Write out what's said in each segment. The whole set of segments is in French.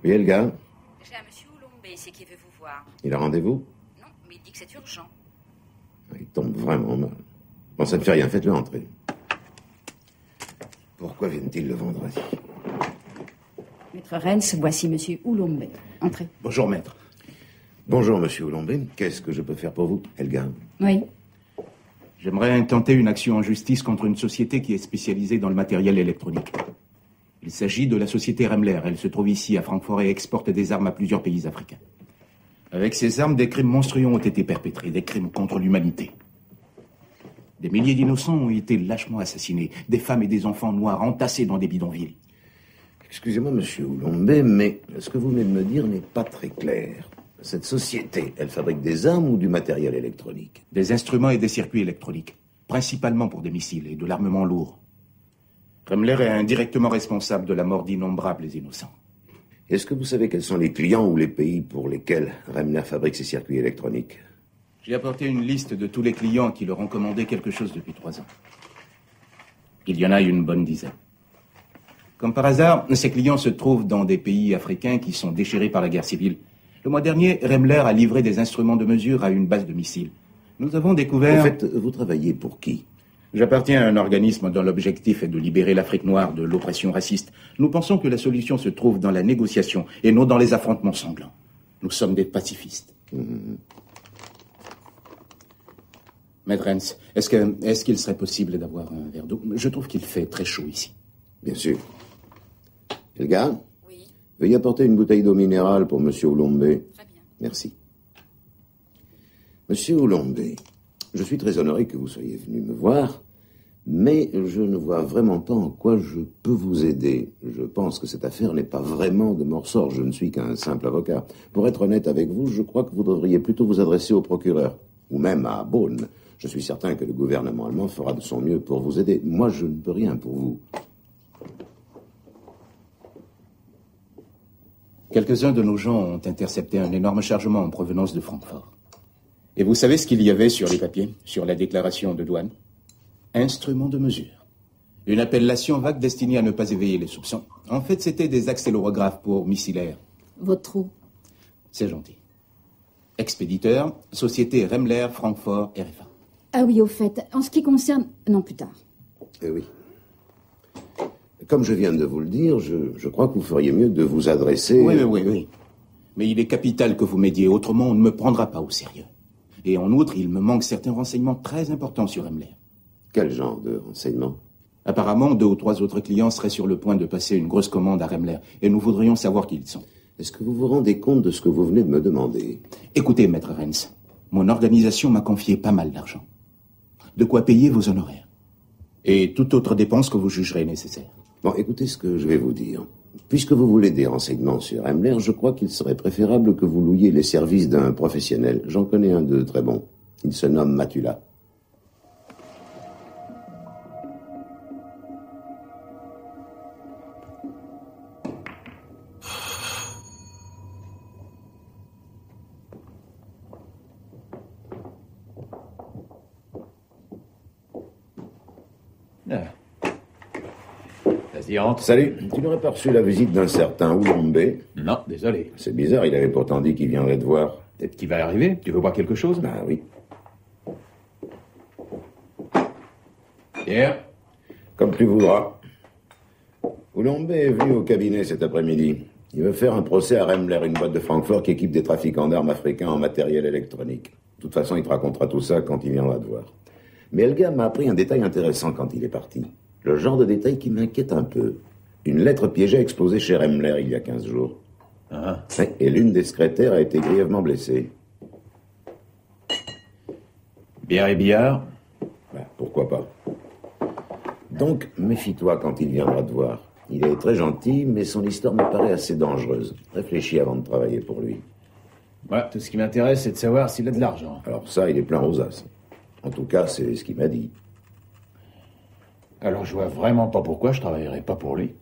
Oui, Elga? J'ai un monsieur Oulombe ici qui veut vous voir. Il a rendez-vous? Non, mais il dit que c'est urgent. Il tombe vraiment mal. Bon, ça ne fait rien, faites-le entrer. Pourquoi viennent-ils le vendredi? Maître Rennes, voici monsieur Oulombe. Entrez. Bonjour, maître. Bonjour, monsieur Oulombe. Qu'est-ce que je peux faire pour vous, Elga? Oui. J'aimerais intenter une action en justice contre une société qui est spécialisée dans le matériel électronique. Il s'agit de la société Remler. Elle se trouve ici à Francfort et exporte des armes à plusieurs pays africains. Avec ces armes, des crimes monstrueux ont été perpétrés, des crimes contre l'humanité. Des milliers d'innocents ont été lâchement assassinés, des femmes et des enfants noirs entassés dans des bidonvilles. Excusez-moi, monsieur Oulombe, mais ce que vous venez de me dire n'est pas très clair. Cette société, elle fabrique des armes ou du matériel électronique? Des instruments et des circuits électroniques, principalement pour des missiles et de l'armement lourd. Remler est indirectement responsable de la mort d'innombrables innocents. Est-ce que vous savez quels sont les clients ou les pays pour lesquels Remler fabrique ces circuits électroniques? J'ai apporté une liste de tous les clients qui leur ont commandé quelque chose depuis 3 ans. Il y en a une bonne dizaine. Comme par hasard, ces clients se trouvent dans des pays africains qui sont déchirés par la guerre civile. Le mois dernier, Remler a livré des instruments de mesure à une base de missiles. Nous avons découvert... En fait, vous travaillez pour qui? J'appartiens à un organisme dont l'objectif est de libérer l'Afrique noire de l'oppression raciste. Nous pensons que la solution se trouve dans la négociation et non dans les affrontements sanglants. Nous sommes des pacifistes. Maître Hens, est-ce qu'il serait possible d'avoir un verre d'eau? Je trouve qu'il fait très chaud ici. Bien sûr. Elga? Oui. Veuillez apporter une bouteille d'eau minérale pour monsieur Oulombe. Très bien. Merci. Monsieur Oulombe, je suis très honoré que vous soyez venu me voir, mais je ne vois vraiment pas en quoi je peux vous aider. Je pense que cette affaire n'est pas vraiment de mon ressort. Je ne suis qu'un simple avocat. Pour être honnête avec vous, je crois que vous devriez plutôt vous adresser au procureur, ou même à Bonn. Je suis certain que le gouvernement allemand fera de son mieux pour vous aider. Moi, je ne peux rien pour vous. Quelques-uns de nos gens ont intercepté un énorme chargement en provenance de Francfort. Et vous savez ce qu'il y avait sur les papiers, sur la déclaration de douane? Instrument de mesure. Une appellation vague destinée à ne pas éveiller les soupçons. En fait, c'était des accélérographes pour missilaires. Votre trou. C'est gentil. Expéditeur, société Remler, Francfort, RFA. Ah oui, au fait, en ce qui concerne... Non, plus tard. Oui. Comme je viens de vous le dire, je crois que vous feriez mieux de vous adresser... Oui. Mais il est capital que vous m'aidiez, autrement on ne me prendra pas au sérieux. Et en outre, il me manque certains renseignements très importants sur Remler. Quel genre de renseignements? Apparemment, 2 ou 3 autres clients seraient sur le point de passer une grosse commande à Remler, et nous voudrions savoir qui ils sont. Est-ce que vous vous rendez compte de ce que vous venez de me demander? Écoutez, maître Rennes, mon organisation m'a confié pas mal d'argent. De quoi payer vos honoraires. Et toute autre dépense que vous jugerez nécessaire. Bon, écoutez ce que je vais vous dire. Puisque vous voulez des renseignements sur Remler, je crois qu'il serait préférable que vous louiez les services d'un professionnel. J'en connais un de très bon. Il se nomme Matula. Vas-y, entre. Salut, tu n'aurais pas reçu la visite d'un certain Oulombe? Non, désolé. C'est bizarre, il avait pourtant dit qu'il viendrait te voir. Peut-être qu'il va arriver. Tu veux boire quelque chose? Ben oui. Pierre? Comme tu voudras. Oulombe est venu au cabinet cet après-midi. Il veut faire un procès à Remler, une boîte de Francfort qui équipe des trafiquants d'armes africains en matériel électronique. De toute façon, il te racontera tout ça quand il viendra te voir. Mais Elga m'a appris un détail intéressant quand il est parti. Le genre de détail qui m'inquiète un peu. Une lettre piégée a explosé chez Remler il y a 15 jours. Ah. Ouais, et l'une des secrétaires a été grièvement blessée. Bière et billard? Pourquoi pas. Donc, méfie-toi quand il viendra te voir. Il est très gentil, mais son histoire me paraît assez dangereuse. Réfléchis avant de travailler pour lui. Voilà, tout ce qui m'intéresse, c'est de savoir s'il a de l'argent. Alors ça, il est plein rosace. En tout cas, c'est ce qu'il m'a dit. Alors je vois vraiment pas pourquoi je travaillerais pas pour lui.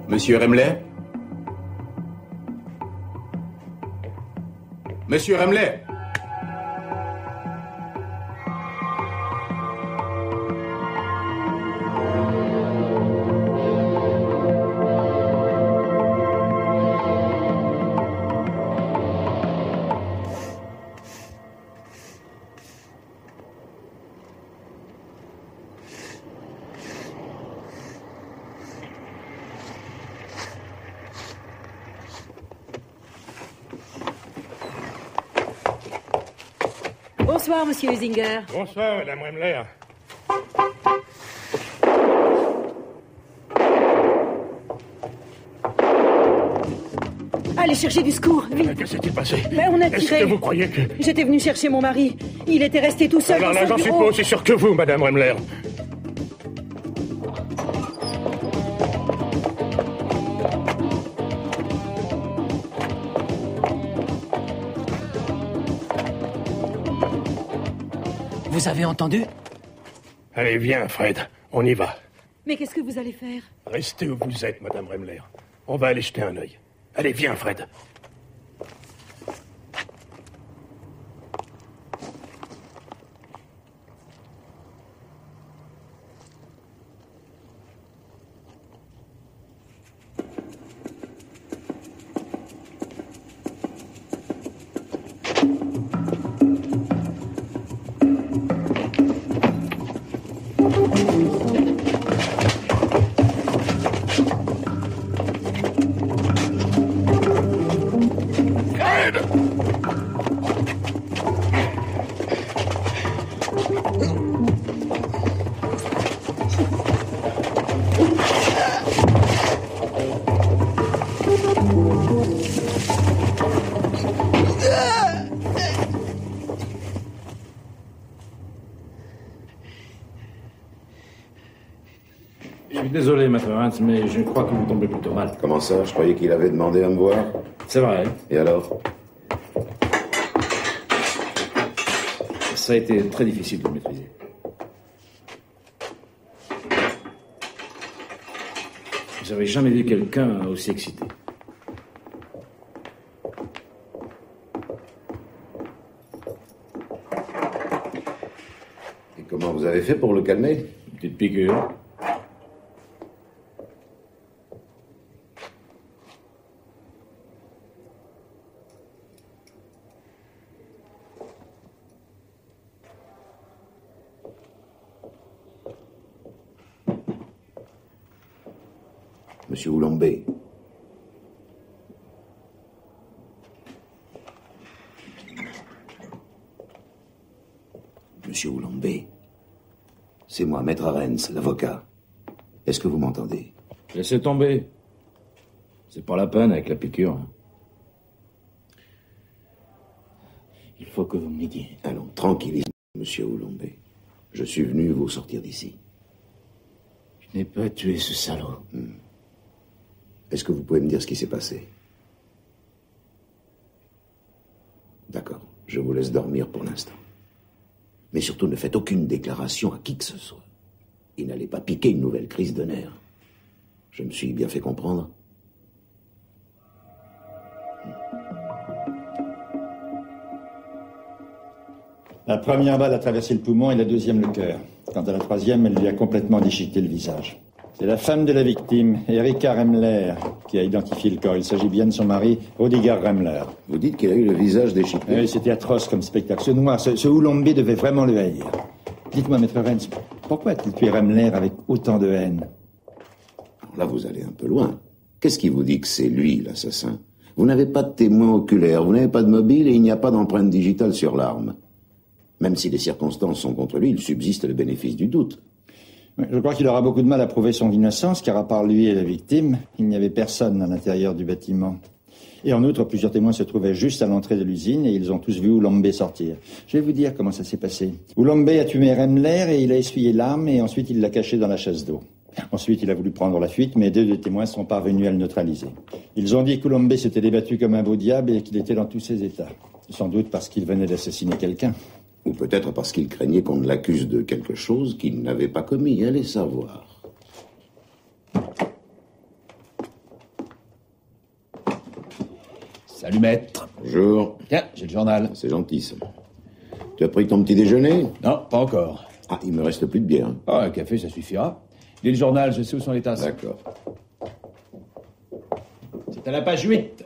Monsieur Remler? Monsieur Remler? Bonsoir, monsieur Huizinga. Bonsoir, madame Remler. Allez chercher du secours, vite. Que s'est-il passé? Ben, on a Est-ce tiré. que vous croyez que... J'étais venu chercher mon mari. Il était resté tout seul Alors dans là, son j'en suis bureau. pas aussi sûr que vous, madame Remler. Vous avez entendu? Allez, viens, Fred. On y va. Mais qu'est-ce que vous allez faire? Restez où vous êtes, madame Remler. On va aller jeter un œil. Allez, viens, Fred. Je suis désolé, maître Hans, mais je crois que vous tombez plutôt mal. Comment ça? Je croyais qu'il avait demandé à me voir. C'est vrai. Et alors? Ça a été très difficile de le maîtriser. Vous avez jamais vu quelqu'un aussi excité. avez fait pour le calmer? Une petite piqûre. Monsieur Oulombé. Monsieur Oulombé. C'est moi, Maître Arens, l'avocat. Est-ce que vous m'entendez? Laissez tomber. C'est pas la peine avec la piqûre. Il faut que vous me l'aidiez. Allons, tranquillisez-vous, monsieur Oulombé. Je suis venu vous sortir d'ici. Je n'ai pas tué ce salaud. Est-ce que vous pouvez me dire ce qui s'est passé? D'accord, je vous laisse dormir pour l'instant. Mais surtout, ne faites aucune déclaration à qui que ce soit. Et n'allez pas piquer une nouvelle crise de nerfs. Je me suis bien fait comprendre? La première balle a traversé le poumon et la deuxième le cœur. Quant à la troisième, elle lui a complètement déchiqueté le visage. C'est la femme de la victime, Erika Remler, qui a identifié le corps. Il s'agit bien de son mari, Rodiger Remler. Vous dites qu'il a eu le visage déchiqueté? Oui, c'était atroce comme spectacle. Ce noir, ce Oulombé devait vraiment le haïr. Dites-moi, Maître Renz, pourquoi a-t-il tué Remler avec autant de haine? Alors là, vous allez un peu loin. Qu'est-ce qui vous dit que c'est lui, l'assassin? Vous n'avez pas de témoin oculaire, vous n'avez pas de mobile et il n'y a pas d'empreinte digitale sur l'arme. Même si les circonstances sont contre lui, il subsiste le bénéfice du doute. Je crois qu'il aura beaucoup de mal à prouver son innocence, car à part lui et la victime, il n'y avait personne à l'intérieur du bâtiment. Et en outre, plusieurs témoins se trouvaient juste à l'entrée de l'usine et ils ont tous vu Oulombé sortir. Je vais vous dire comment ça s'est passé. Oulombé a tué Remler et il a essuyé l'arme et ensuite il l'a caché dans la chasse d'eau. Ensuite, il a voulu prendre la fuite, mais deux des témoins sont parvenus à le neutraliser. Ils ont dit qu'Oulombé s'était débattu comme un beau diable et qu'il était dans tous ses états. Sans doute parce qu'il venait d'assassiner quelqu'un. Ou peut-être parce qu'il craignait qu'on ne l'accuse de quelque chose qu'il n'avait pas commis. Allez savoir. Salut, maître. Bonjour. Tiens, j'ai le journal. C'est gentil, ça. Tu as pris ton petit déjeuner? Non, pas encore. Ah, il me reste plus de bière. Ah, un café, ça suffira. Lis le journal, je sais où sont les tasses. D'accord. C'est à la page 8.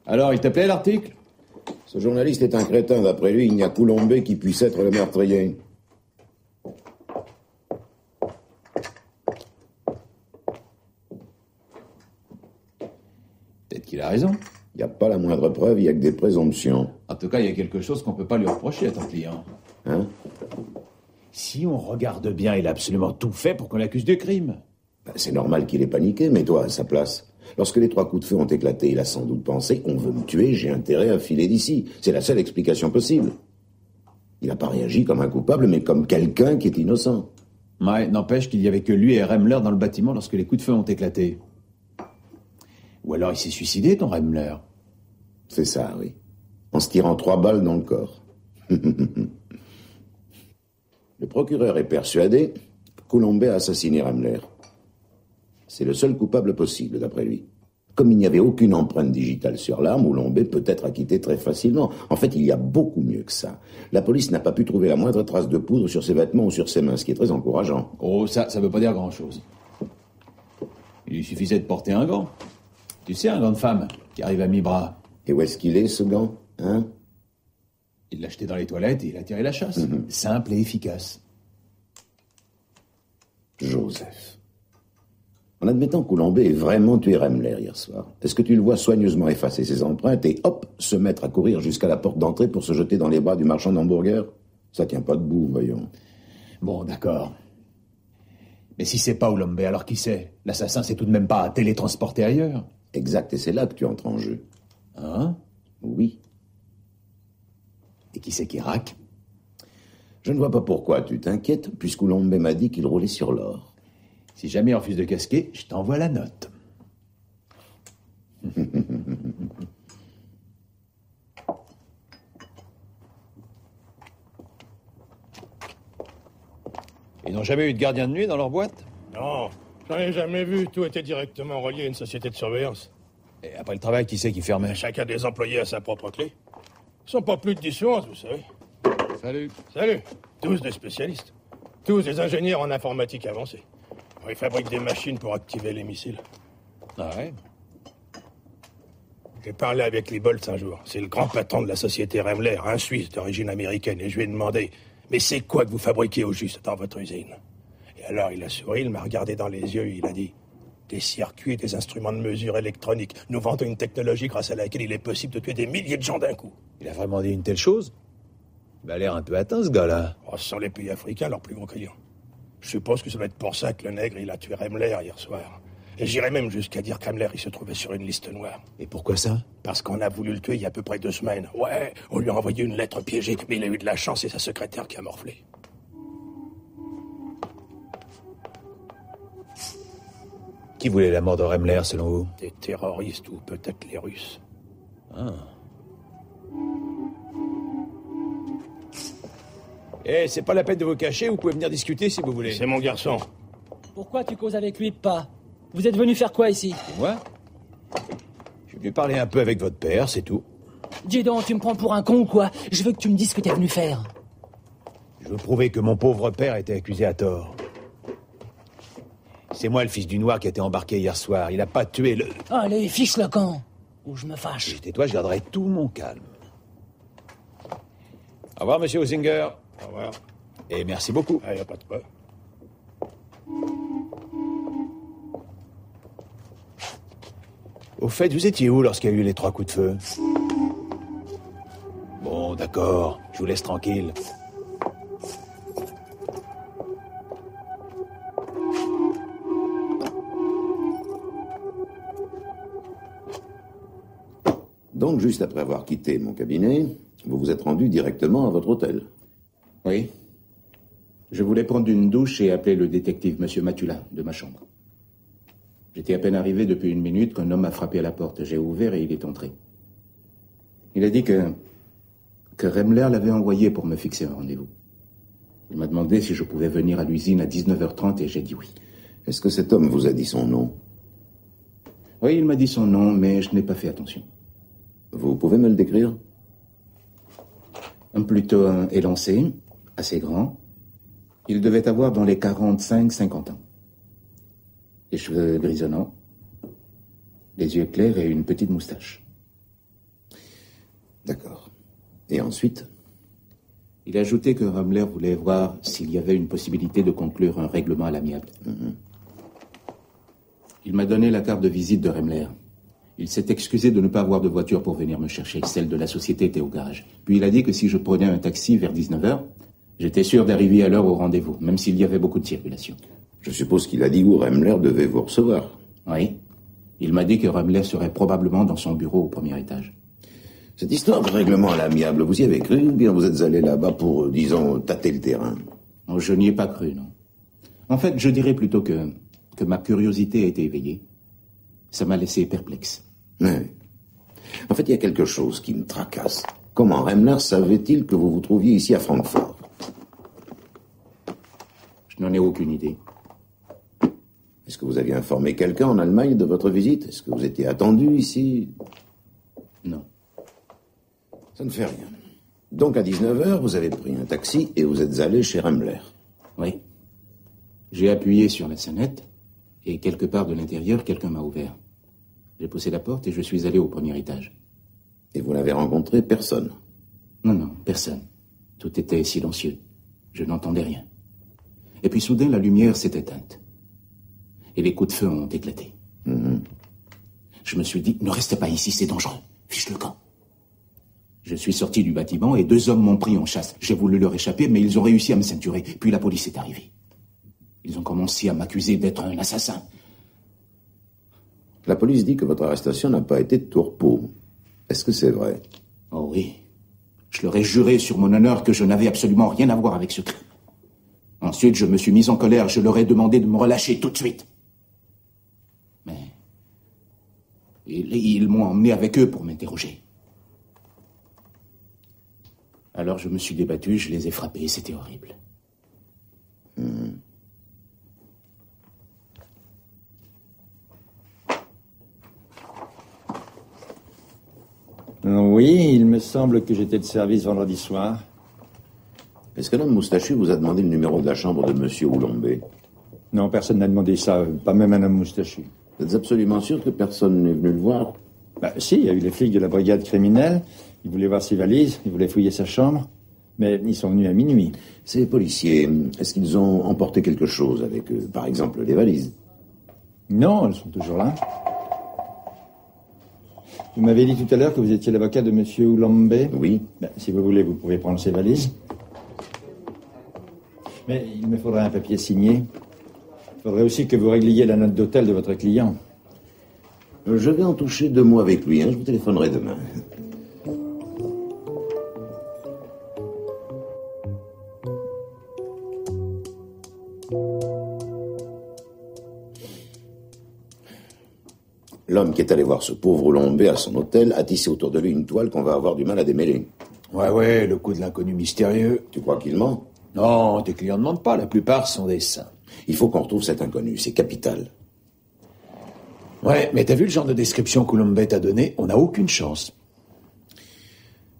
Alors, il te plaît, l'article? Ce journaliste est un crétin. D'après lui, il n'y a qu'Oulombé qui puisse être le meurtrier. Peut-être qu'il a raison. Il n'y a pas la moindre preuve, il n'y a que des présomptions. En tout cas, il y a quelque chose qu'on peut pas lui reprocher à ton client. Hein? Si on regarde bien, il a absolument tout fait pour qu'on l'accuse de crime. Ben, c'est normal qu'il ait paniqué, mais toi, à sa place, lorsque les 3 coups de feu ont éclaté, il a sans doute pensé « on veut me tuer, j'ai intérêt à filer d'ici ». C'est la seule explication possible. Il n'a pas réagi comme un coupable, mais comme quelqu'un qui est innocent. Ouais, n'empêche qu'il y avait que lui et Remler dans le bâtiment lorsque les coups de feu ont éclaté. Ou alors il s'est suicidé, ton Remler. C'est ça, oui. En se tirant 3 balles dans le corps. Le procureur est persuadé qu'Oulombé a assassiné Remler. C'est le seul coupable possible, d'après lui. Comme il n'y avait aucune empreinte digitale sur l'arme, Oulombé peut être acquitté très facilement. En fait, il y a beaucoup mieux que ça. La police n'a pas pu trouver la moindre trace de poudre sur ses vêtements ou sur ses mains, ce qui est très encourageant. Oh, ça veut pas dire grand-chose. Il lui suffisait de porter un gant. Tu sais, un gant de femme qui arrive à mi-bras. Et où est-ce qu'il est, ce gant? Hein? Il l'a jeté dans les toilettes et il a tiré la chasse. Simple et efficace. Joseph. En admettant qu'Oulombé ait vraiment tué Remler hier soir, est-ce que tu le vois soigneusement effacer ses empreintes et, hop, se mettre à courir jusqu'à la porte d'entrée pour se jeter dans les bras du marchand d'hamburgers? Ça tient pas debout, voyons. Bon, d'accord. Mais si c'est pas Oulombé, alors qui c'est? L'assassin s'est tout de même pas télétransporté ailleurs. Exact, et c'est là que tu entres en jeu. Hein? Oui. Et qui c'est qui raque? Je ne vois pas pourquoi tu t'inquiètes, puisqu'Oulombé m'a dit qu'il roulait sur l'or. Si jamais il refuse de casquer, je t'envoie la note. Ils n'ont jamais eu de gardien de nuit dans leur boîte? Non, j'en ai jamais vu. Tout était directement relié à une société de surveillance. Et après le travail, qui c'est qui fermait? Chacun des employés a sa propre clé. Ils sont pas plus de 10 ou 11, vous savez. Salut. Salut. Tous des spécialistes. Tous des ingénieurs en informatique avancée. Ils fabriquent des machines pour activer les missiles. Ah ouais? J'ai parlé avec Lee Boltz un jour. C'est le grand patron de la société Remler, un Suisse d'origine américaine. Et je lui ai demandé, mais c'est quoi que vous fabriquez au juste dans votre usine? Et alors il a souri, il m'a regardé dans les yeux et il a dit, des circuits et des instruments de mesure électronique. Nous vendons une technologie grâce à laquelle il est possible de tuer des milliers de gens d'un coup. Il a vraiment dit une telle chose? Il a l'air un peu atteint, ce gars-là. Oh, ce sont les pays africains leurs plus gros clients. Je suppose que ça doit être pour ça que le nègre, il a tué Remler hier soir. Et j'irais même jusqu'à dire qu'Remler, il se trouvait sur une liste noire. Et pourquoi ça? Parce qu'on a voulu le tuer il y a à peu près 2 semaines. Ouais, on lui a envoyé une lettre piégée, mais il a eu de la chance, c'est sa secrétaire qui a morflé. Qui voulait la mort de Remler, selon vous? Des terroristes ou peut-être les Russes. Ah. Eh, c'est pas la peine de vous cacher, vous pouvez venir discuter si vous voulez. C'est mon garçon. Pourquoi tu causes avec lui, pas? Vous êtes venu faire quoi ici? Et moi? Je suis venu parler un peu avec votre père, c'est tout. Dis donc, tu me prends pour un con ou quoi? Je veux que tu me dises ce que t'es venu faire. Je veux prouver que mon pauvre père a été accusé à tort. C'est moi le fils du noir qui a été embarqué hier soir. Il a pas tué le... Allez, fiche le camp, ou je me fâche. Tais-toi, je garderai tout mon calme. Au revoir, monsieur Huizinga. Au revoir. Et merci beaucoup. Ah, y a pas de quoi. Au fait, vous étiez où lorsqu'il y a eu les 3 coups de feu? Bon, d'accord. Je vous laisse tranquille. Donc, juste après avoir quitté mon cabinet, vous vous êtes rendu directement à votre hôtel. Oui. Je voulais prendre une douche et appeler le détective, monsieur Matula, de ma chambre. J'étais à peine arrivé depuis 1 minute qu'un homme a frappé à la porte. J'ai ouvert et il est entré. Il a dit que Remler l'avait envoyé pour me fixer un rendez-vous. Il m'a demandé si je pouvais venir à l'usine à 19h30 et j'ai dit oui. Est-ce que cet homme vous a dit son nom? Oui, il m'a dit son nom, mais je n'ai pas fait attention. Vous pouvez me le décrire? Plutôt élancé, assez grand. Il devait avoir dans les 45-50 ans. Les cheveux grisonnants, les yeux clairs et une petite moustache. D'accord. Et ensuite? Il a ajouté que Remler voulait voir s'il y avait une possibilité de conclure un règlement à l'amiable. Il m'a donné la carte de visite de Remler. Il s'est excusé de ne pas avoir de voiture pour venir me chercher. Celle de la société était au garage. Puis il a dit que si je prenais un taxi vers 19h, j'étais sûr d'arriver à l'heure au rendez-vous, même s'il y avait beaucoup de circulation. Je suppose qu'il a dit où Remler devait vous recevoir. Oui. Il m'a dit que Remler serait probablement dans son bureau au 1er étage. Cette histoire de règlement à l'amiable, vous y avez cru ou bien vous êtes allé là-bas pour, disons, tâter le terrain? Oh, je n'y ai pas cru, non. En fait, je dirais plutôt que ma curiosité a été éveillée. Ça m'a laissé perplexe. Oui. En fait, il y a quelque chose qui me tracasse. Comment Remler savait-il que vous vous trouviez ici à Francfort? Je n'en ai aucune idée. Est-ce que vous aviez informé quelqu'un en Allemagne de votre visite? Est-ce que vous étiez attendu ici? Non. Ça ne fait rien. Donc à 19h, vous avez pris un taxi et vous êtes allé chez Remler. Oui. J'ai appuyé sur la sonnette et quelque part de l'intérieur, quelqu'un m'a ouvert. J'ai poussé la porte et je suis allé au 1er étage. Et vous n'avez rencontré personne? Non, personne. Tout était silencieux. Je n'entendais rien. Et puis soudain, la lumière s'est éteinte. Et les coups de feu ont éclaté. Je me suis dit, ne restez pas ici, c'est dangereux. Fiche le camp. Je suis sorti du bâtiment et 2 hommes m'ont pris en chasse. J'ai voulu leur échapper, mais ils ont réussi à me ceinturer. Puis la police est arrivée. Ils ont commencé à m'accuser d'être un assassin. La police dit que votre arrestation n'a pas été de tourpeau. Est-ce que c'est vrai? Oh oui. Je leur ai juré sur mon honneur que je n'avais absolument rien à voir avec ce crime. Ensuite, je me suis mis en colère. Je leur ai demandé de me relâcher tout de suite. Mais ils m'ont emmené avec eux pour m'interroger. Alors je me suis débattu, je les ai frappés. C'était horrible. Oui, il me semble que j'étais de service vendredi soir. Est-ce que l'homme moustachu vous a demandé le numéro de la chambre de Monsieur Oulombe? Non, personne n'a demandé ça, pas même un homme moustachu. Vous êtes absolument sûr que personne n'est venu le voir? Si, il y a eu les flics de la brigade criminelle. Ils voulaient voir ses valises, ils voulaient fouiller sa chambre. Mais ils sont venus à minuit. Ces policiers, est-ce qu'ils ont emporté quelque chose avec eux? Par exemple, les valises? Non, elles sont toujours là. Vous m'avez dit tout à l'heure que vous étiez l'avocat de Monsieur Oulombe? Oui. Si vous voulez, vous pouvez prendre ces valises. Mais il me faudrait un papier signé. Il faudrait aussi que vous régliez la note d'hôtel de votre client. Je vais en toucher 2 mots avec lui, je vous téléphonerai demain. L'homme qui est allé voir ce pauvre Oulombe à son hôtel a tissé autour de lui une toile qu'on va avoir du mal à démêler. Ouais, le coup de l'inconnu mystérieux. Tu crois qu'il ment? Non, tes clients ne mentent pas, la plupart sont des saints. Il faut qu'on retrouve cet inconnu, c'est capital. Ouais, mais t'as vu le genre de description qu'Oulombe t'a donné? On n'a aucune chance.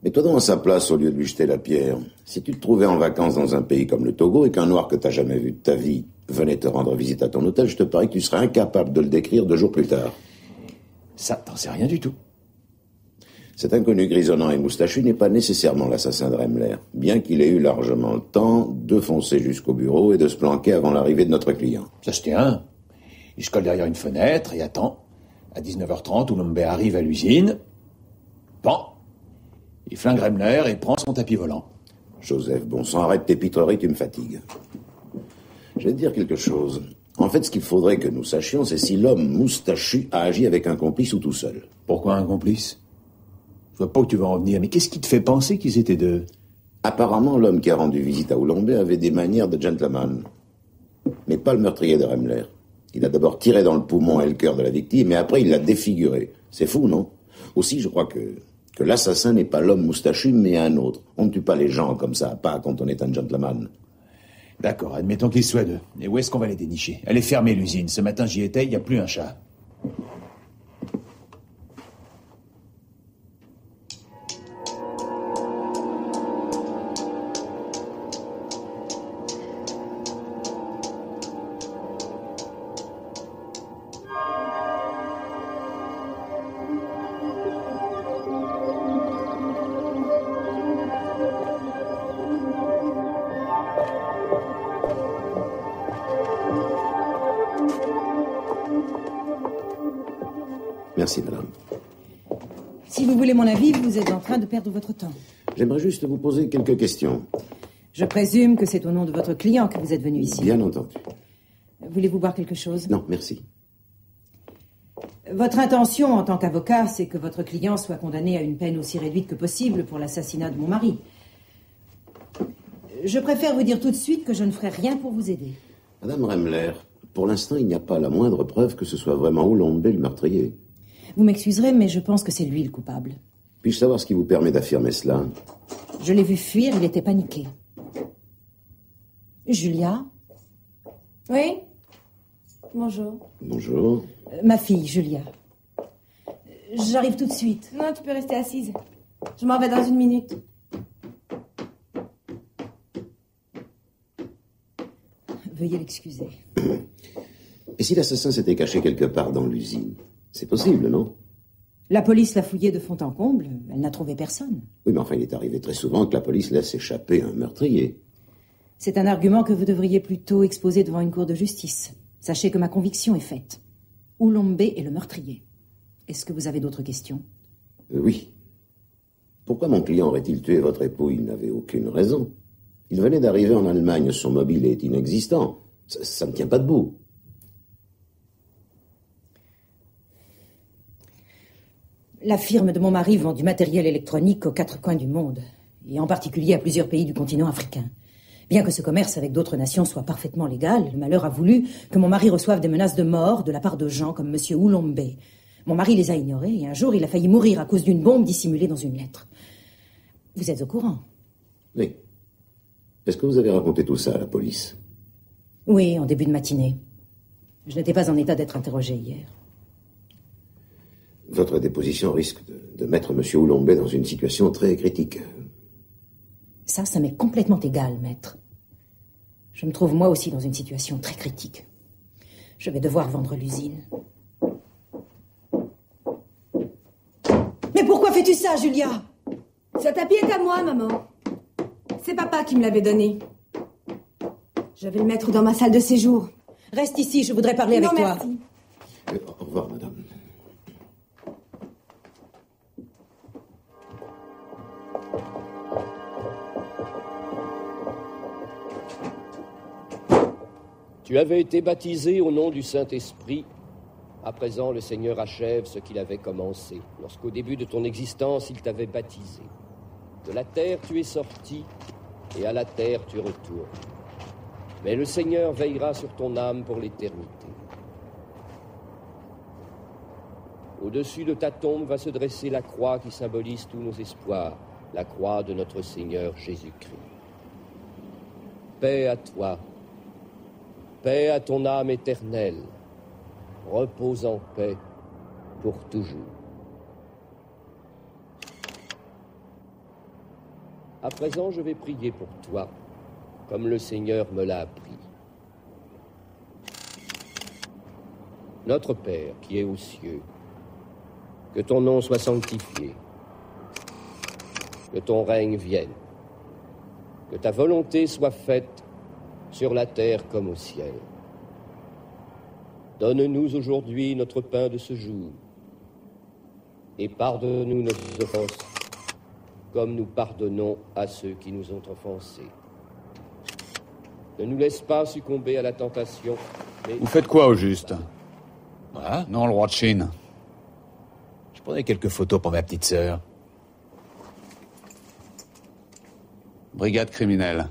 Mets-toi donc à sa place au lieu de lui jeter la pierre. Si tu te trouvais en vacances dans un pays comme le Togo et qu'un noir que t'as jamais vu de ta vie venait te rendre visite à ton hôtel, je te parie que tu serais incapable de le décrire 2 jours plus tard. Ça, t'en sais rien du tout. Cet inconnu grisonnant et moustachu n'est pas nécessairement l'assassin de Remler, bien qu'il ait eu largement le temps de foncer jusqu'au bureau et de se planquer avant l'arrivée de notre client. Ça se tient. Il se colle derrière une fenêtre et attend. À 19h30, Oulombe arrive à l'usine. Pan. Il flingue Remler et prend son tapis volant. Joseph, bon sang, arrête tes pitreries, tu me fatigues. Je vais te dire quelque chose. En fait, ce qu'il faudrait que nous sachions, c'est si l'homme moustachu a agi avec un complice ou tout seul. Pourquoi un complice? Je vois pas où tu vas en venir, mais qu'est-ce qui te fait penser qu'ils étaient 2? Apparemment, l'homme qui a rendu visite à Oulombe avait des manières de gentleman. Mais pas le meurtrier de Remler. Il a d'abord tiré dans le poumon et le cœur de la victime, et après il l'a défiguré. C'est fou, non? Aussi, je crois que l'assassin n'est pas l'homme moustachu, mais un autre. On ne tue pas les gens comme ça, pas quand on est un gentleman. D'accord, admettons qu'ils soient 2. Et où est-ce qu'on va les dénicher? Elle est fermée, l'usine. Ce matin, j'y étais, il n'y a plus un chat. Merci, madame. Si vous voulez mon avis, vous êtes en train de perdre votre temps. J'aimerais juste vous poser quelques questions. Je présume que c'est au nom de votre client que vous êtes venu ici. Bien entendu. Voulez-vous boire quelque chose? Non, merci. Votre intention en tant qu'avocat, c'est que votre client soit condamné à une peine aussi réduite que possible pour l'assassinat de mon mari. Je préfère vous dire tout de suite que je ne ferai rien pour vous aider. Madame Remler, pour l'instant, il n'y a pas la moindre preuve que ce soit vraiment Oulombe le meurtrier. Vous m'excuserez, mais je pense que c'est lui le coupable. Puis-je savoir ce qui vous permet d'affirmer cela? Je l'ai vu fuir, il était paniqué. Julia? Oui? Bonjour. Bonjour. Ma fille, Julia. J'arrive tout de suite. Non, tu peux rester assise. Je m'en vais dans 1 minute. Veuillez l'excuser. Et si l'assassin s'était caché quelque part dans l'usine? C'est possible, non? La police l'a fouillé de fond en comble. Elle n'a trouvé personne. Oui, mais enfin, il est arrivé très souvent que la police laisse échapper un meurtrier. C'est un argument que vous devriez plutôt exposer devant une cour de justice. Sachez que ma conviction est faite. Oulombe est le meurtrier. Est-ce que vous avez d'autres questions? Oui. Pourquoi mon client aurait-il tué votre époux? Il n'avait aucune raison. Il venait d'arriver en Allemagne, son mobile est inexistant. Ça ne tient pas debout. La firme de mon mari vend du matériel électronique aux 4 coins du monde, et en particulier à plusieurs pays du continent africain. Bien que ce commerce avec d'autres nations soit parfaitement légal, le malheur a voulu que mon mari reçoive des menaces de mort de la part de gens comme M. Oulombe. Mon mari les a ignorés, et un jour il a failli mourir à cause d'une bombe dissimulée dans une lettre. Vous êtes au courant? Oui. Est-ce que vous avez raconté tout ça à la police? Oui, en début de matinée. Je n'étais pas en état d'être interrogé hier. Votre déposition risque de mettre M. Oulombe dans une situation très critique. Ça m'est complètement égal, maître. Je me trouve moi aussi dans une situation très critique. Je vais devoir vendre l'usine. Mais pourquoi fais-tu ça, Julia? Ce tapis est à moi, maman. C'est papa qui me l'avait donné. Je vais le mettre dans ma salle de séjour. Reste ici, je voudrais parler avec toi. Merci. Au revoir, madame. Tu avais été baptisé au nom du Saint-Esprit. À présent, le Seigneur achève ce qu'il avait commencé, lorsqu'au début de ton existence, il t'avait baptisé. De la terre, tu es sorti, et à la terre, tu retournes. Mais le Seigneur veillera sur ton âme pour l'éternité. Au-dessus de ta tombe va se dresser la croix qui symbolise tous nos espoirs, la croix de notre Seigneur Jésus-Christ. Paix à toi. Paix à ton âme éternelle. Repose en paix pour toujours. À présent, je vais prier pour toi, comme le Seigneur me l'a appris. Notre Père qui es aux cieux, que ton nom soit sanctifié, que ton règne vienne, que ta volonté soit faite sur la terre comme au ciel. Donne-nous aujourd'hui notre pain de ce jour, et pardonne-nous nos offenses, comme nous pardonnons à ceux qui nous ont offensés. Ne nous laisse pas succomber à la tentation, mais... Vous faites quoi au juste? Ah, non, le roi de Chine. Je prenais quelques photos pour ma petite sœur. Brigade criminelle.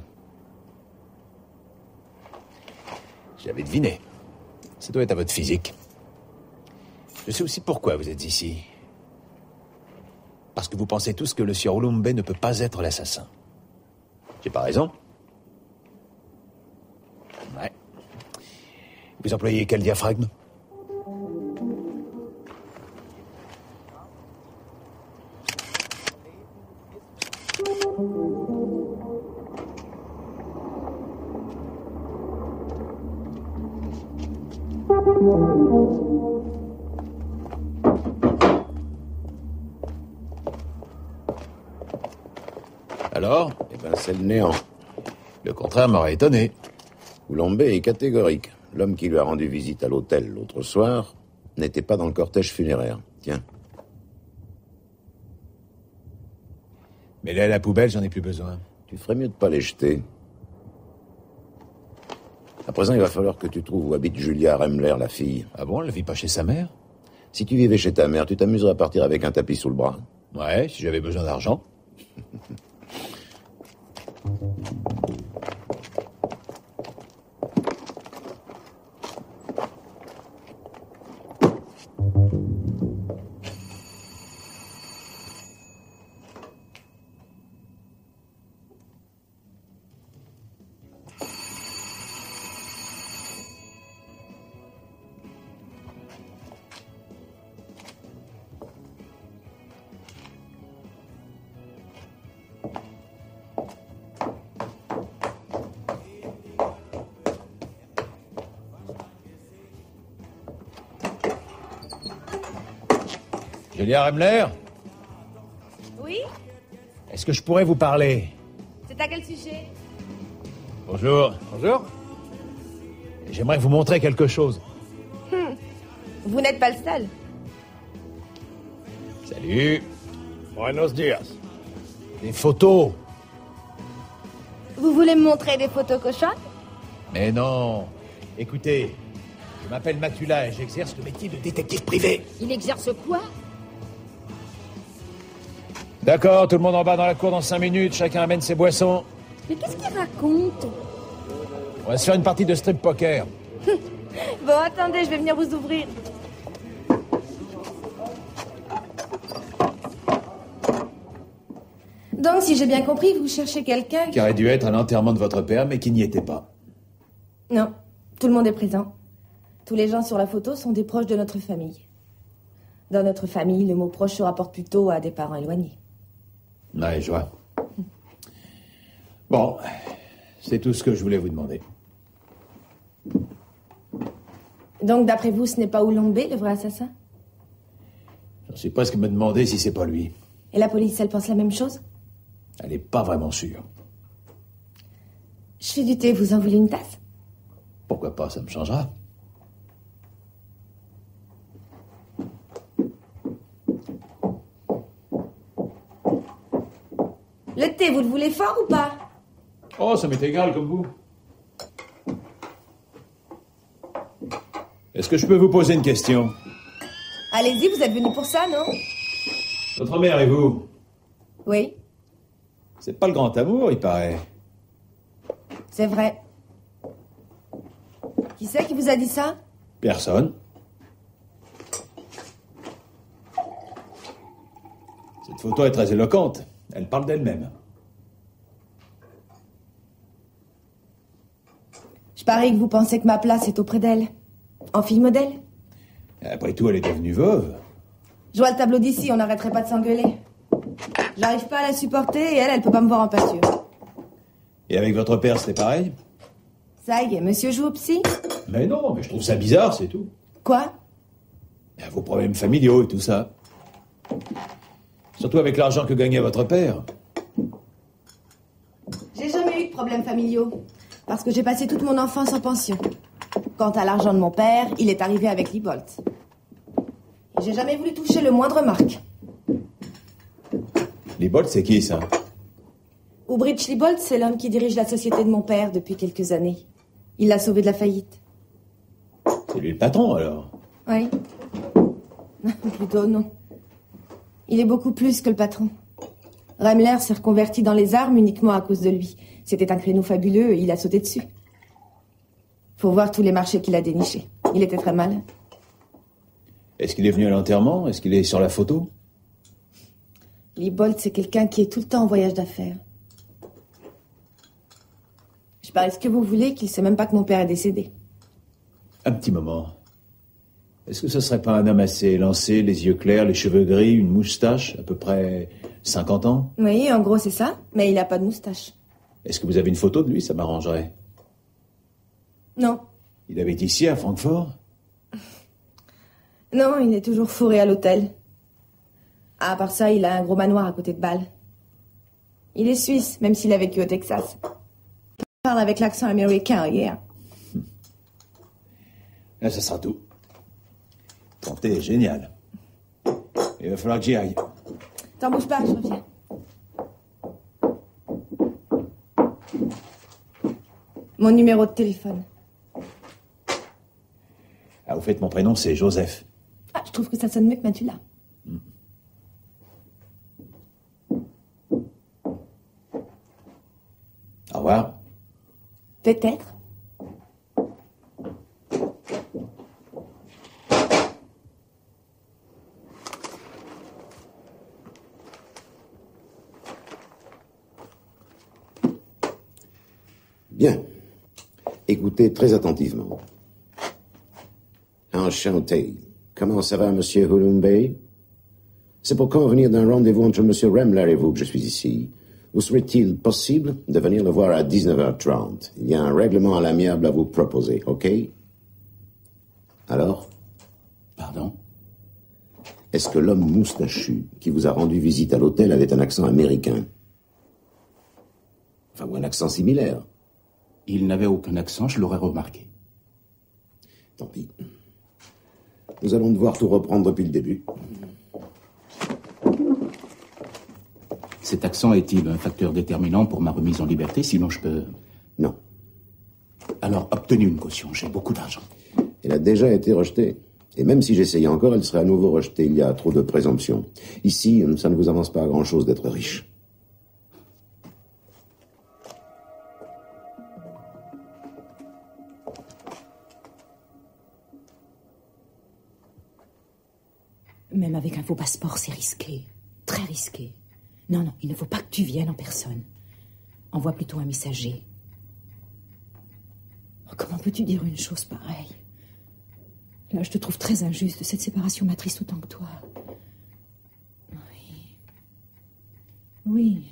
J'avais deviné. Ça doit être à votre physique. Je sais aussi pourquoi vous êtes ici. Parce que vous pensez tous que le sieur Oulombe ne peut pas être l'assassin. J'ai pas raison? Ouais. Vous employez quel diaphragme? Alors? Eh ben, c'est le néant. Le contraire m'aurait étonné. Oulombe est catégorique. L'homme qui lui a rendu visite à l'hôtel l'autre soir n'était pas dans le cortège funéraire. Tiens. Mais là, à la poubelle, j'en ai plus besoin. Tu ferais mieux de pas les jeter. À présent, il va falloir que tu trouves où habite Julia Remler, la fille. Ah bon, elle vit pas chez sa mère? Si tu vivais chez ta mère, tu t'amuserais à partir avec un tapis sous le bras. Ouais, si j'avais besoin d'argent. Julia Remler? Oui? Est-ce que je pourrais vous parler? C'est à quel sujet? Bonjour. Bonjour. J'aimerais vous montrer quelque chose. Vous n'êtes pas le seul. Salut. Buenos dias. Des photos. Vous voulez me montrer des photos cochonnes? Mais non. Écoutez, je m'appelle Macula et j'exerce le métier de détective privé. Il exerce quoi? D'accord, tout le monde en bas dans la cour dans 5 minutes, chacun amène ses boissons. Mais qu'est-ce qu'il raconte? On va se faire une partie de strip poker. Bon, attendez, je vais venir vous ouvrir. Donc, si j'ai bien compris, vous cherchez quelqu'un Qui aurait dû être à l'enterrement de votre père, mais qui n'y était pas. Non, tout le monde est présent. Tous les gens sur la photo sont des proches de notre famille. Dans notre famille, le mot proche se rapporte plutôt à des parents éloignés. Ouais, je vois. Bon, c'est tout ce que je voulais vous demander. Donc, d'après vous, ce n'est pas Oulombe, le vrai assassin? J'en suis presque me demander si c'est pas lui. Et la police, elle pense la même chose? Elle n'est pas vraiment sûre. Je fais du thé, vous en voulez une tasse? Pourquoi pas, ça me changera. Le thé, vous le voulez fort ou pas? Oh, ça m'est égal comme vous. Est-ce que je peux vous poser une question? Allez-y, vous êtes venu pour ça, non? Votre mère et vous? Oui, C'est pas le grand amour, il paraît. c'est vrai. Qui c'est qui vous a dit ça? Personne. Cette photo est très éloquente. Elle parle d'elle-même. Je parie que vous pensez que ma place est auprès d'elle. En fille modèle? Après tout, elle est devenue veuve. Je vois le tableau d'ici, on n'arrêterait pas de s'engueuler. J'arrive pas à la supporter et elle peut pas me voir en pâture. Et avec votre père, c'était pareil? Ça y est, monsieur joue au psy? Mais non, mais je trouve ça bizarre, c'est tout. Quoi? Vos problèmes familiaux et tout ça. Surtout avec l'argent que gagnait votre père. J'ai jamais eu de problèmes familiaux. Parce que j'ai passé toute mon enfance en pension. Quant à l'argent de mon père, il est arrivé avec Liebolt. J'ai jamais voulu toucher le moindre marque. Liebolt, c'est qui, ça? Ulbricht Liebolt, c'est l'homme qui dirige la société de mon père depuis quelques années. Il l'a sauvé de la faillite. C'est lui le patron, alors? Oui. Plutôt non. Il est beaucoup plus que le patron. Remler s'est reconverti dans les armes uniquement à cause de lui. C'était un créneau fabuleux et il a sauté dessus. Faut voir tous les marchés qu'il a dénichés. Il était très malin. Est-ce qu'il est venu à l'enterrement? Est-ce qu'il est sur la photo? Liebolt, c'est quelqu'un qui est tout le temps en voyage d'affaires. Je parie ce que vous voulez qu'il sait même pas que mon père est décédé. Un petit moment. Est-ce que ce serait pas un homme assez élancé, les yeux clairs, les cheveux gris, une moustache, à peu près 50 ans? Oui, en gros, c'est ça, mais il a pas de moustache. Est-ce que vous avez une photo de lui? Ça m'arrangerait. Non. Il avait été ici, à Francfort? Non, il est toujours fourré à l'hôtel. À part ça, il a un gros manoir à côté de Bâle. Il est suisse, même s'il a vécu au Texas. Il parle avec l'accent américain, hier. Là, ça sera tout. Ton thé est génial. Il va falloir que j'y aille. T'en bouge pas, je reviens. Mon numéro de téléphone. Ah, au fait, mon prénom, c'est Joseph. Ah, je trouve que ça sonne mieux que Matula. Au revoir. Peut-être. Bien. Écoutez très attentivement. Enchanté. Comment ça va, monsieur Hulumbe? C'est pour convenir d'un rendez-vous entre monsieur Remler et vous que je suis ici. Vous serait-il possible de venir le voir à 19h30? Il y a un règlement à l'amiable à vous proposer, ok? Alors? Pardon? Est-ce que l'homme moustachu qui vous a rendu visite à l'hôtel avait un accent américain? Enfin, ou un accent similaire? Il n'avait aucun accent, je l'aurais remarqué. Tant pis. Nous allons devoir tout reprendre depuis le début. Cet accent est-il un facteur déterminant pour ma remise en liberté? Sinon, je peux... Non. Alors, obtenez une caution. J'ai beaucoup d'argent. Elle a déjà été rejetée. Et même si j'essayais encore, elle serait à nouveau rejetée. Il y a trop de présomption. Ici, ça ne vous avance pas à grand-chose d'être riche. Même avec un faux passeport, c'est risqué. Très risqué. Non, non, il ne faut pas que tu viennes en personne. Envoie plutôt un messager. Oh, comment peux-tu dire une chose pareille? Là, je te trouve très injuste. Cette séparation m'attriste autant que toi. Oui. Oui.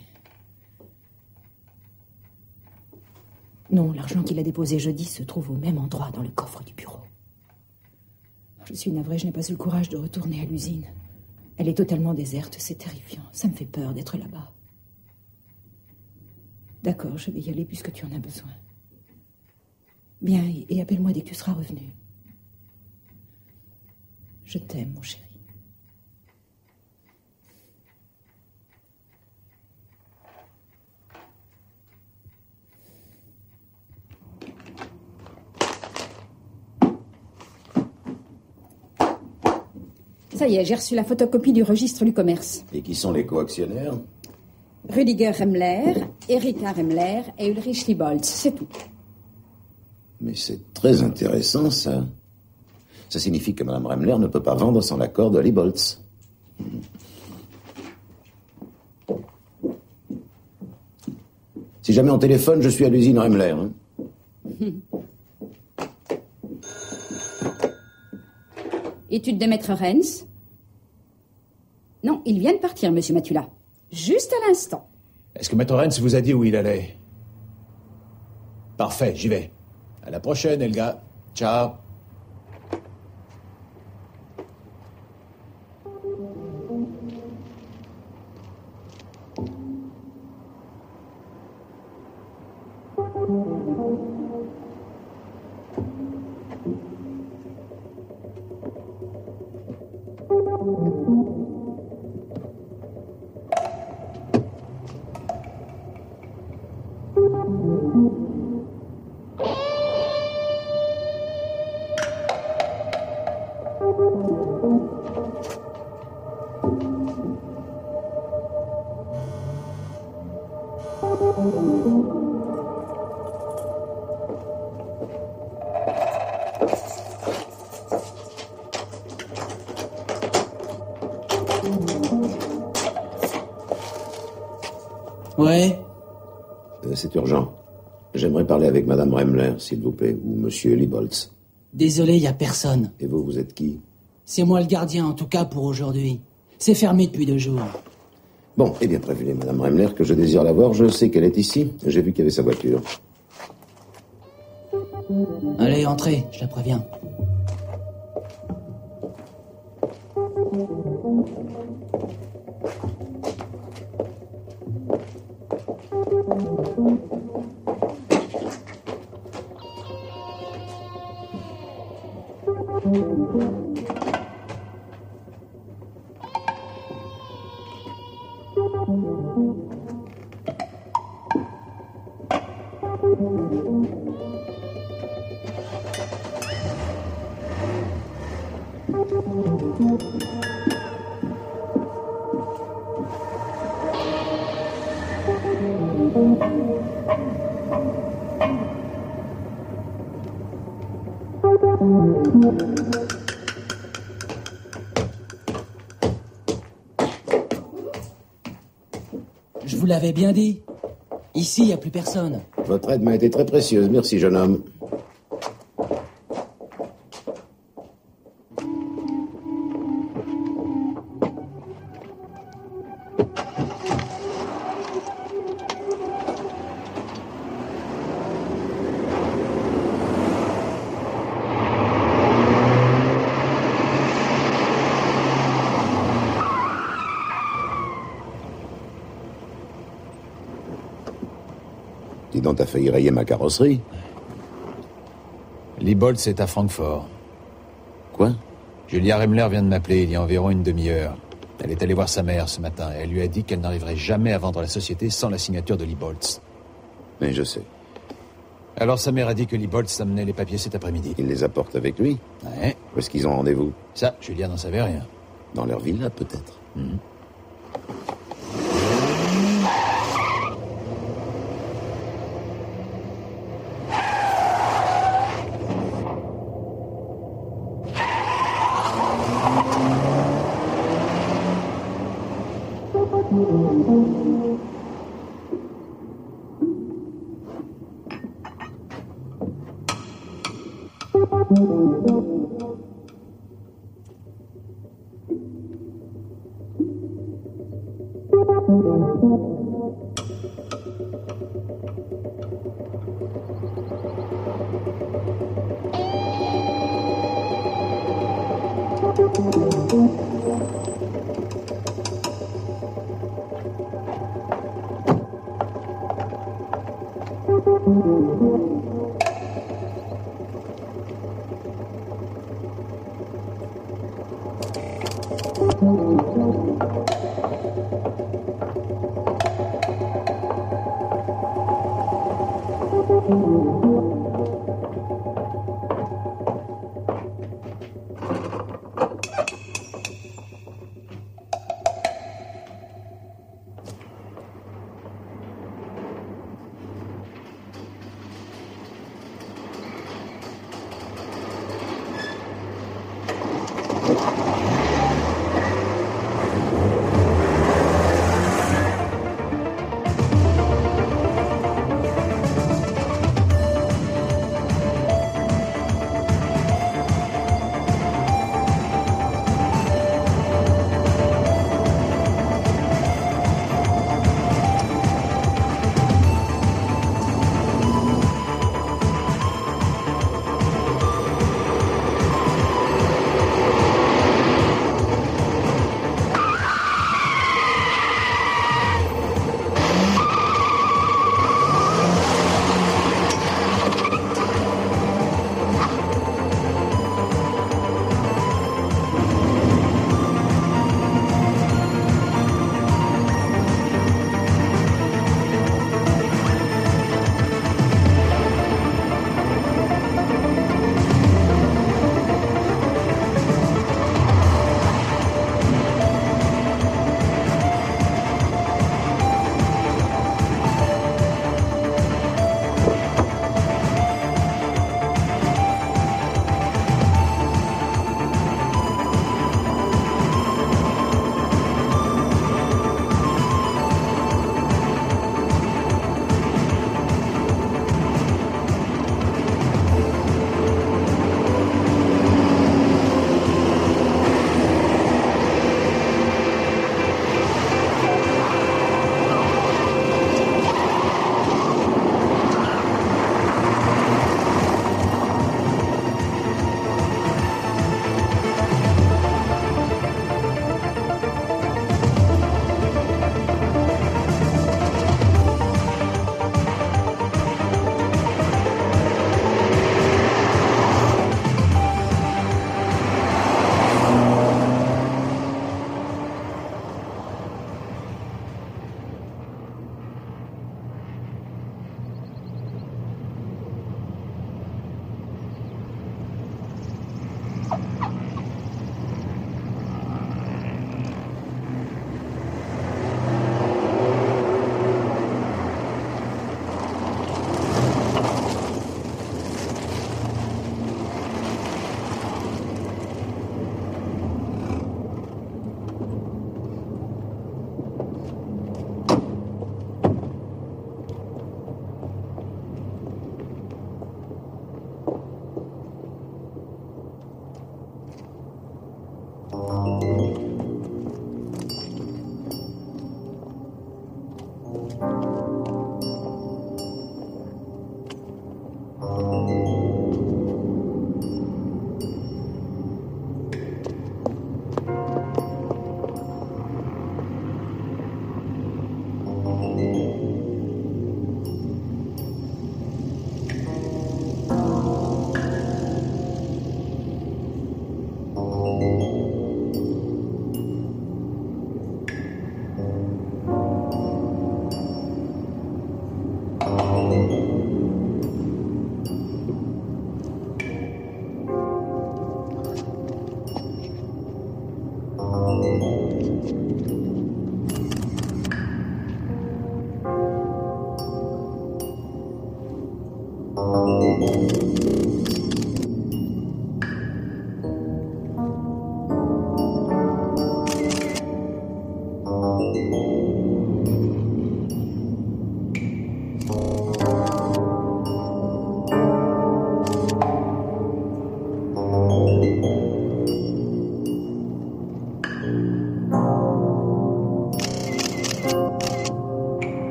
Non, l'argent qu'il a déposé jeudi se trouve au même endroit dans le coffre du bureau. Je suis navrée, je n'ai pas eu le courage de retourner à l'usine. Elle est totalement déserte, c'est terrifiant. Ça me fait peur d'être là-bas. D'accord, je vais y aller puisque tu en as besoin. Bien, et appelle-moi dès que tu seras revenu. Je t'aime, mon chéri. Ça y est, j'ai reçu la photocopie du registre du commerce. Et qui sont les coactionnaires? Rüdiger Remler, Erika Remler et Ulrich Liebold, c'est tout. Mais c'est très intéressant, ça. Ça signifie que Mme Remler ne peut pas vendre sans l'accord de Liebold. Si jamais on téléphone, je suis à l'usine Remler. Hein. Étude de maître Renz? Non, il vient de partir, monsieur Matula. Juste à l'instant. Est-ce que Maître Renz vous a dit où il allait? Parfait, j'y vais. À la prochaine, Helga. Ciao. Ouais. C'est urgent. J'aimerais parler avec Madame Remler, s'il vous plaît, ou Monsieur Liebold. Désolé, y a personne. Et vous êtes qui? C'est moi le gardien, en tout cas pour aujourd'hui. C'est fermé depuis 2 jours. Bon, eh bien, prévenez Madame Remler que je désire la voir. Je sais qu'elle est ici. J'ai vu qu'il y avait sa voiture. Allez, entrez, je la préviens. Je vous l'avais bien dit. Ici, il n'y a plus personne. Votre aide m'a été très précieuse. Merci, jeune homme. Dis donc, t'as failli rayer ma carrosserie. Liebold, c'est à Francfort. Quoi? Julia Remler vient de m'appeler il y a environ une demi-heure. Elle est allée voir sa mère ce matin et elle lui a dit qu'elle n'arriverait jamais à vendre la société sans la signature de Liebold. Mais je sais. Alors sa mère a dit que Liebold amenait les papiers cet après-midi. Il les apporte avec lui? Ouais. Où est-ce qu'ils ont rendez-vous? Ça, Julia n'en savait rien. Dans leur villa, peut-être.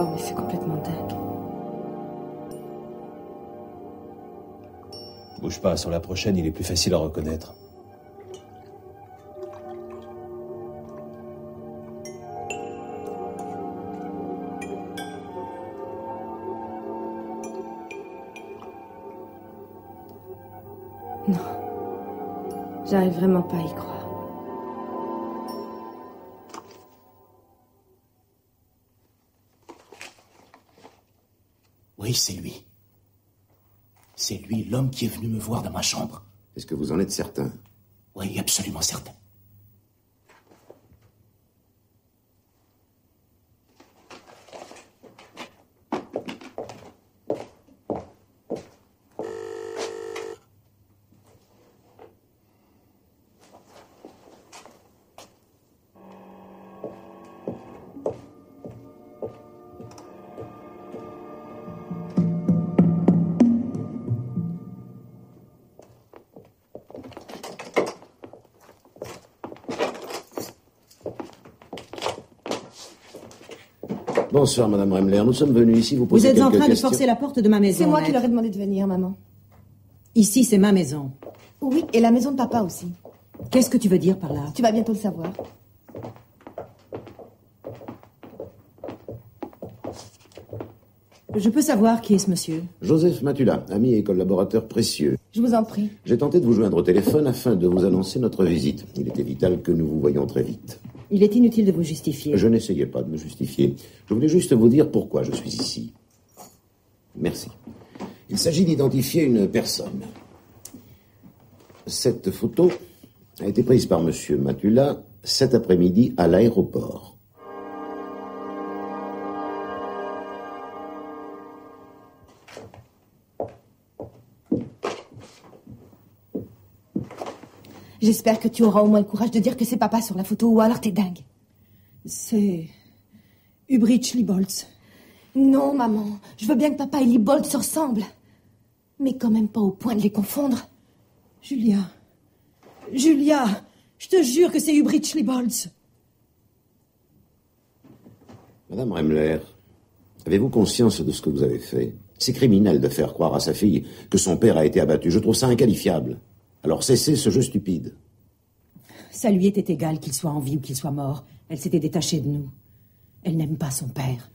alors, mais c'est complètement dingue. Bouge pas, sur la prochaine, il est plus facile à reconnaître. Non. J'arrive vraiment pas à y croire. Oui, c'est lui. C'est lui, l'homme qui est venu me voir dans ma chambre. Est-ce que vous en êtes certain? Oui, absolument certain. Bonsoir, Madame Remler. Nous sommes venus ici vous poser Vous êtes en quelques train de questions. forcer la porte de ma maison. C'est moi qui maître. leur ai demandé de venir, maman. Ici, c'est ma maison. Oui, et la maison de papa aussi. Qu'est-ce que tu veux dire par là? Tu vas bientôt le savoir. Je peux savoir qui est ce monsieur? Joseph Matula, ami et collaborateur précieux. Je vous en prie. J'ai tenté de vous joindre au téléphone afin de vous annoncer notre visite. Il était vital que nous vous voyions très vite. Il est inutile de vous justifier. Je n'essayais pas de me justifier. Je voulais juste vous dire pourquoi je suis ici. Merci. Il s'agit d'identifier une personne. Cette photo a été prise par Monsieur Matula cet après-midi à l'aéroport. J'espère que tu auras au moins le courage de dire que c'est papa sur la photo, ou alors t'es dingue. C'est Ulbricht Liebold. Non, maman. Je veux bien que papa et Liebold se ressemblent. Mais quand même pas au point de les confondre. Julia, je te jure que c'est Ulbricht Liebold. Madame Remler, avez-vous conscience de ce que vous avez fait? C'est criminel de faire croire à sa fille que son père a été abattu. Je trouve ça inqualifiable. Alors cessez ce jeu stupide. Ça lui était égal qu'il soit en vie ou qu'il soit mort. Elle s'était détachée de nous. Elle n'aime pas son père.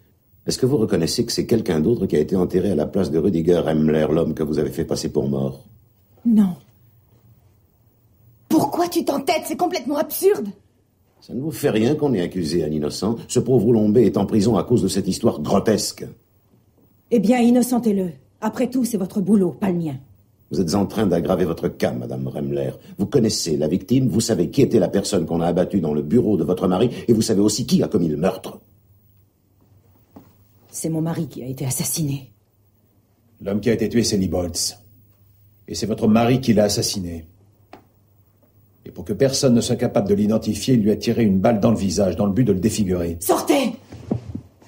Est-ce que vous reconnaissez que c'est quelqu'un d'autre qui a été enterré à la place de Rüdiger Remler, l'homme que vous avez fait passer pour mort? Non. Pourquoi tu t'entêtes? C'est complètement absurde. Ça ne vous fait rien qu'on ait accusé un innocent. Ce pauvre Lombé est en prison à cause de cette histoire grotesque. Eh bien, innocentez-le. Après tout, c'est votre boulot, pas le mien. Vous êtes en train d'aggraver votre cas, Madame Remler. Vous connaissez la victime, vous savez qui était la personne qu'on a abattue dans le bureau de votre mari, et vous savez aussi qui a commis le meurtre. C'est mon mari qui a été assassiné. L'homme qui a été tué, c'est Liebold. Et c'est votre mari qui l'a assassiné. Et pour que personne ne soit capable de l'identifier, il lui a tiré une balle dans le visage, dans le but de le défigurer. Sortez!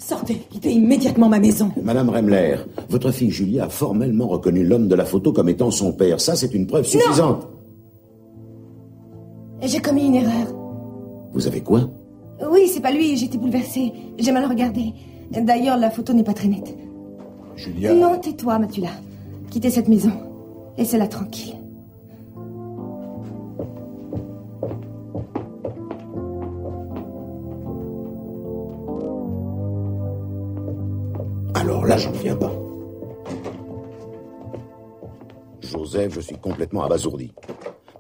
Sortez, quittez immédiatement ma maison. Madame Remler, votre fille Julia a formellement reconnu l'homme de la photo comme étant son père. Ça, c'est une preuve suffisante. J'ai commis une erreur. Vous avez quoi? Oui, c'est pas lui, j'étais bouleversée. J'ai mal regardé. D'ailleurs, la photo n'est pas très nette. Julia... Non, tais-toi, Matula. Quittez cette maison. Laissez-la tranquille. Alors là, j'en reviens pas. Joseph, je suis complètement abasourdi.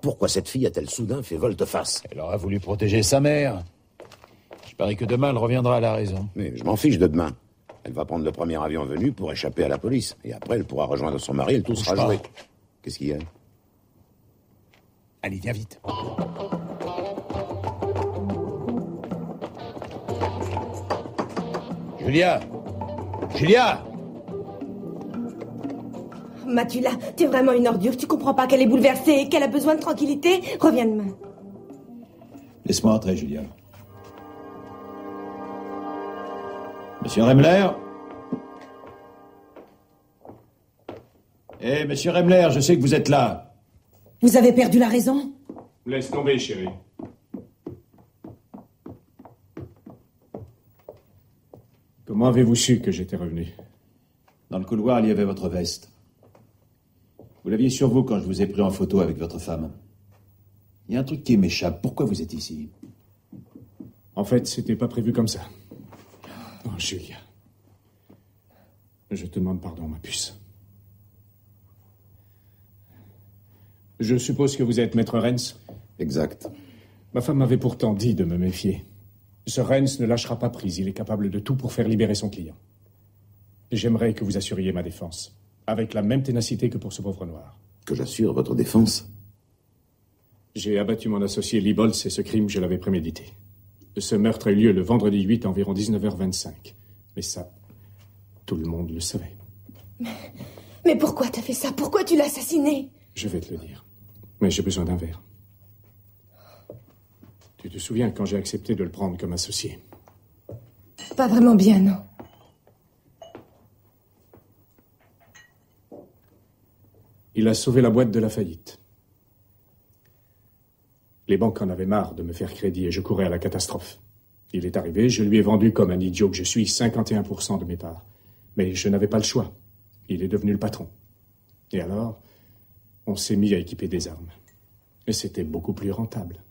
Pourquoi cette fille a-t-elle soudain fait volte-face? Elle aura voulu protéger sa mère. Je parie que demain, elle reviendra à la raison. Mais je m'en fiche de demain. Elle va prendre le premier avion venu pour échapper à la police. Et après, elle pourra rejoindre son mari et le tout sera joué. Qu'est-ce qu'il y a? Allez, viens vite. Julia! Julia! Matula, t'es vraiment une ordure. Tu comprends pas qu'elle est bouleversée et qu'elle a besoin de tranquillité? Reviens demain. Laisse-moi entrer, Julia. Monsieur Remler? Eh, monsieur Remler, je sais que vous êtes là. Vous avez perdu la raison? Laisse tomber, chérie. Comment avez-vous su que j'étais revenu? Dans le couloir, il y avait votre veste. Vous l'aviez sur vous quand je vous ai pris en photo avec votre femme. Il y a un truc qui m'échappe. Pourquoi vous êtes ici? En fait, c'était pas prévu comme ça. Oh, Julia. Je te demande pardon, ma puce. Je suppose que vous êtes maître Rennes? Exact. Ma femme m'avait pourtant dit de me méfier. Ce Rennes ne lâchera pas prise. Il est capable de tout pour faire libérer son client. J'aimerais que vous assuriez ma défense, avec la même ténacité que pour ce pauvre noir. Que j'assure votre défense? J'ai abattu mon associé Lee Boltz et ce crime, je l'avais prémédité. Ce meurtre a eu lieu le vendredi 8 à environ 19h25. Mais ça, tout le monde le savait. Mais pourquoi t'as fait ça? Pourquoi tu l'as assassiné? Je vais te le dire. Mais j'ai besoin d'un verre. Tu te souviens quand j'ai accepté de le prendre comme associé? Pas vraiment bien, non. Il a sauvé la boîte de la faillite. Les banques en avaient marre de me faire crédit et je courais à la catastrophe. Il est arrivé, je lui ai vendu comme un idiot que je suis 51% de mes parts. Mais je n'avais pas le choix. Il est devenu le patron. Et alors, on s'est mis à équiper des armes. Et c'était beaucoup plus rentable.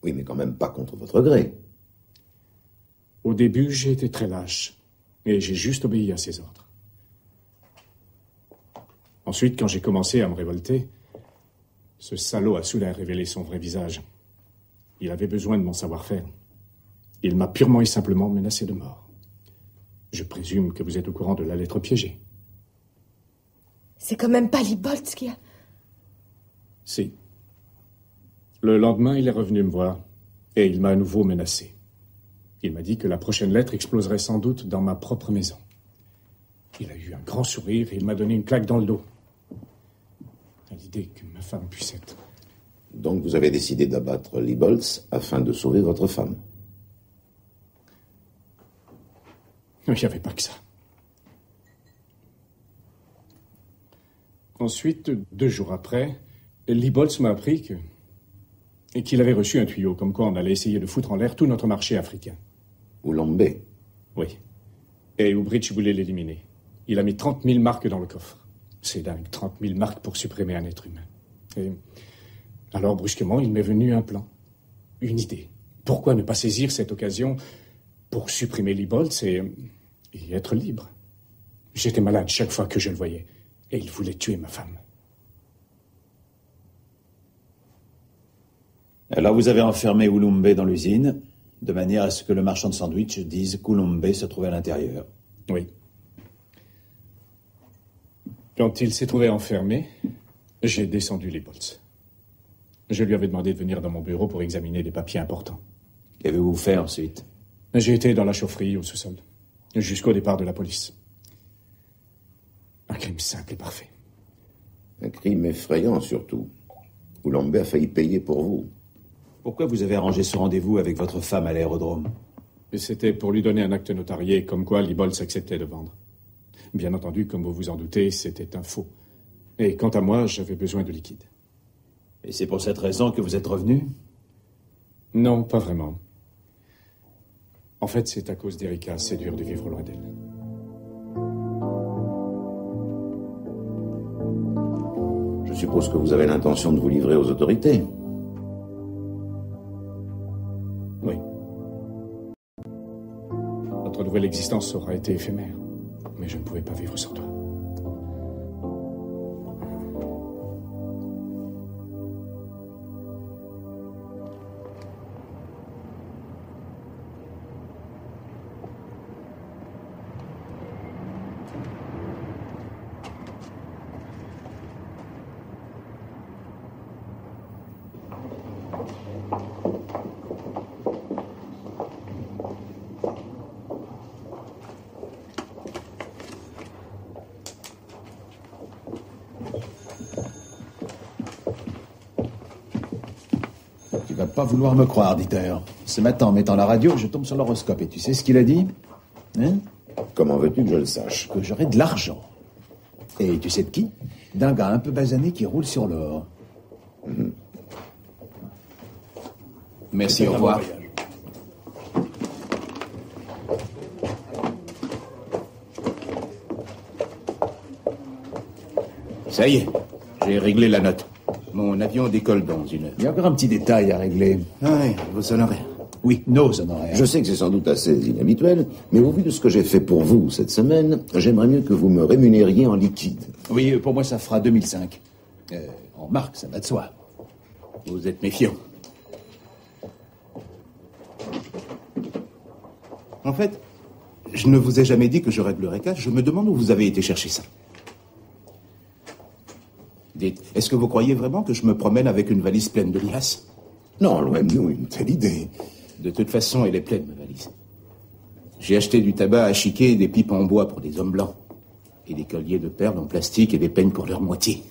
Oui, mais quand même pas contre votre gré. Au début, j'ai été très lâche. Et j'ai juste obéi à ses ordres. Ensuite, quand j'ai commencé à me révolter, ce salaud a soudain révélé son vrai visage. Il avait besoin de mon savoir-faire. Il m'a purement et simplement menacé de mort. Je présume que vous êtes au courant de la lettre piégée. C'est quand même pas Lee Boltz qui a... Si. Le lendemain, il est revenu me voir et il m'a à nouveau menacé. Il m'a dit que la prochaine lettre exploserait sans doute dans ma propre maison. Il a eu un grand sourire et il m'a donné une claque dans le dos. À l'idée que ma femme puisse être... Donc vous avez décidé d'abattre Lee Boltz afin de sauver votre femme. Il n'y avait pas que ça. Ensuite, 2 jours après, Lee Boltz m'a appris qu'il avait reçu un tuyau, comme quoi on allait essayer de foutre en l'air tout notre marché africain. Oulambe? Oui. Et Ubridge voulait l'éliminer. Il a mis 30 000 marques dans le coffre. C'est dingue, 30 000 marques pour supprimer un être humain. Et alors, brusquement, il m'est venu un plan. Une idée. Pourquoi ne pas saisir cette occasion pour supprimer Lee Boltz et être libre? J'étais malade chaque fois que je le voyais. Et il voulait tuer ma femme. Alors vous avez enfermé Oulambe dans l'usine, de manière à ce que le marchand de sandwich dise qu'Oulambe se trouvait à l'intérieur. Oui. Quand il s'est trouvé enfermé, j'ai descendu les Boltz. Je lui avais demandé de venir dans mon bureau pour examiner des papiers importants. Qu'avez-vous fait ensuite? J'ai été dans la chaufferie au sous-sol, jusqu'au départ de la police. Un crime simple et parfait. Un crime effrayant, surtout. Oulambe a failli payer pour vous. Pourquoi vous avez arrangé ce rendez-vous avec votre femme à l'aérodrome? C'était pour lui donner un acte notarié, comme quoi Lee Boltz acceptait de vendre. Bien entendu, comme vous vous en doutez, c'était un faux. Et quant à moi, j'avais besoin de liquide. Et c'est pour cette raison que vous êtes revenu? Non, pas vraiment. En fait, c'est à cause d'Erika. C'est dur de vivre loin d'elle. Je suppose que vous avez l'intention de vous livrer aux autorités. Oui. Notre nouvelle existence aura été éphémère. Mais je ne pouvais pas vivre sans toi. Tu vas pas vouloir me croire, Dieter. Ce matin, en mettant la radio, je tombe sur l'horoscope. Et tu sais ce qu'il a dit? Hein? Comment veux-tu que je le sache? Que j'aurai de l'argent. Et tu sais de qui? D'un gars un peu basané qui roule sur l'or. Merci, au revoir. Ça y est, j'ai réglé la note. Mon avion décolle dans 1 heure. Il y a encore un petit détail à régler. Ah oui, vos honoraires. Oui, nos honoraires. Je sais que c'est sans doute assez inhabituel, mais au vu de ce que j'ai fait pour vous cette semaine, j'aimerais mieux que vous me rémunériez en liquide. Oui, pour moi, ça fera 2005. En marque, ça va de soi. Vous êtes méfiant. En fait, je ne vous ai jamais dit que je réglerais cash. Je me demande où vous avez été chercher ça. Dites, est-ce que vous croyez vraiment que je me promène avec une valise pleine de liasses? Non, loin de nous, une telle idée. De toute façon, elle est pleine, ma valise. J'ai acheté du tabac à chiquer et des pipes en bois pour des hommes blancs. Et des colliers de perles en plastique et des peignes pour leur moitié.